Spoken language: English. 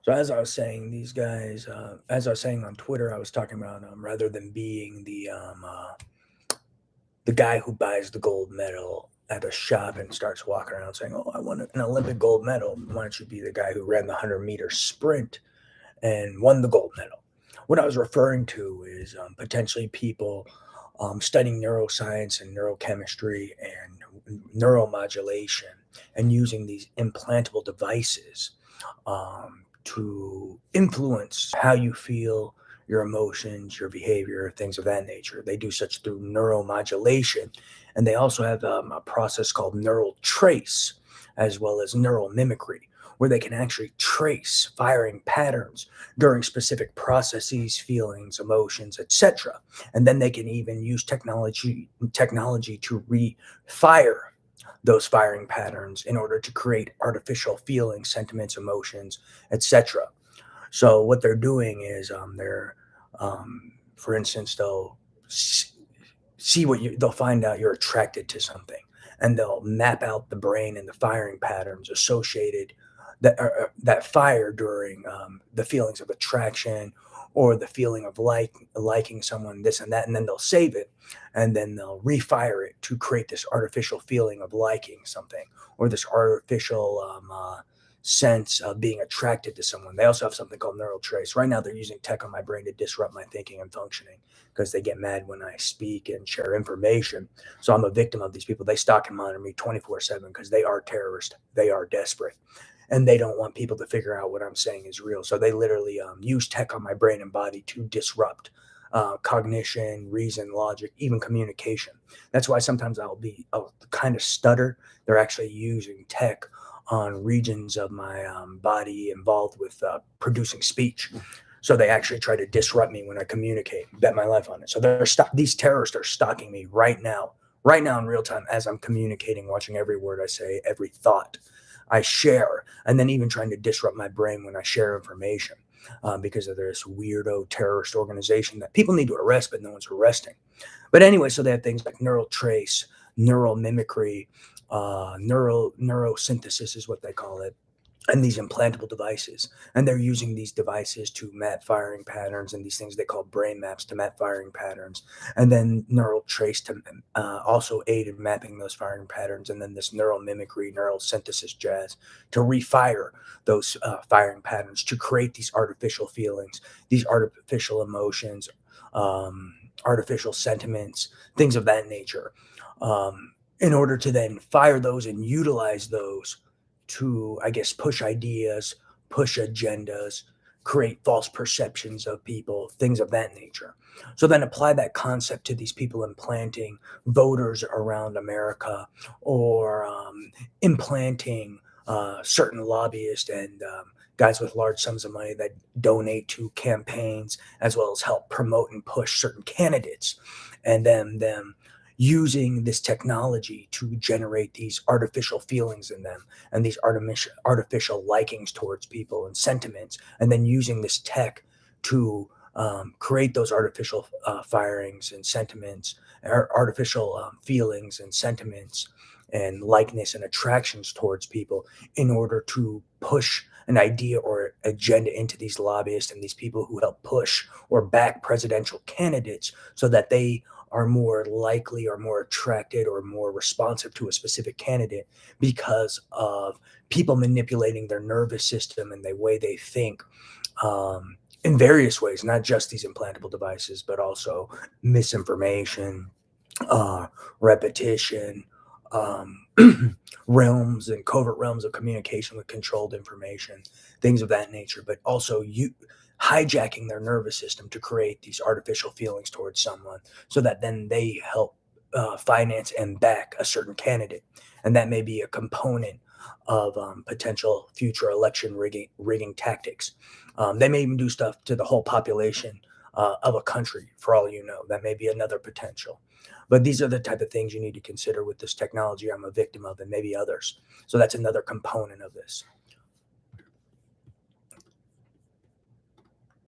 So as I was saying, these guys, as I was saying on Twitter, I was talking about rather than being the guy who buys the gold medal at a shop and starts walking around saying, "Oh, I want an Olympic gold medal." Why don't you be the guy who ran the 100-meter sprint and won the gold medal? What I was referring to is potentially people studying neuroscience and neurochemistry and neuromodulation and using these implantable devices to influence how you feel, your emotions, your behavior, things of that nature. They do such through neuromodulation. And they also have a process called neural trace, as well as neural mimicry, where they can actually trace firing patterns during specific processes, feelings, emotions, etc. And then they can even use technology to refire those firing patterns in order to create artificial feelings, sentiments, emotions, etc. So what they're doing is for instance, see they'll find out you're attracted to something, and they'll map out the brain and the firing patterns associated that fire during the feelings of attraction or the feeling of liking someone, this and that, and then they'll save it, and then they'll refire it to create this artificial feeling of liking something or this artificial sense of being attracted to someone. They also have something called neural trace. Right now, they're using tech on my brain to disrupt my thinking and functioning because they get mad when I speak and share information. So I'm a victim of these people. They stalk and monitor me 24/7 because they are terrorists. They are desperate. And they don't want people to figure out what I'm saying is real. So they literally use tech on my brain and body to disrupt cognition, reason, logic, even communication. That's why sometimes I'll kind of stutter. They're actually using tech on regions of my body involved with producing speech. So they actually try to disrupt me when I communicate, bet my life on it. So these terrorists are stalking me right now in real time as I'm communicating, watching every word I say, every thought I share, and then even trying to disrupt my brain when I share information because of this weirdo terrorist organization that people need to arrest, but no one's arresting. But anyway, so they have things like neural trace, neural mimicry, neurosynthesis is what they call it, and these implantable devices. And they're using these devices to map firing patterns and these things they call brain maps to map firing patterns. And then neural trace to also aid in mapping those firing patterns. And then this neural mimicry, neural synthesis jazz to refire those firing patterns to create these artificial feelings, these artificial emotions, artificial sentiments, things of that nature, in order to then fire those and utilize those to, I guess, push ideas, push agendas, create false perceptions of people, things of that nature. So then apply that concept to these people implanting voters around America or implanting certain lobbyists and guys with large sums of money that donate to campaigns as well as help promote and push certain candidates, and then them using this technology to generate these artificial feelings in them and these artificial likings towards people and sentiments, and then using this tech to create those artificial firings and sentiments, or artificial feelings and sentiments and likeness and attractions towards people in order to push an idea or agenda into these lobbyists and these people who help push or back presidential candidates so that they are more likely or more attracted or more responsive to a specific candidate because of people manipulating their nervous system and the way they think in various ways, not just these implantable devices, but also misinformation, repetition, um, realms and covert realms of communication with controlled information, things of that nature, but also you hijacking their nervous system to create these artificial feelings towards someone so that then they help finance and back a certain candidate. And that may be a component of potential future election rigging tactics. They may even do stuff to the whole population of a country, for all you know. That may be another potential. But these are the type of things you need to consider with this technology I'm a victim of, and maybe others. So that's another component of this.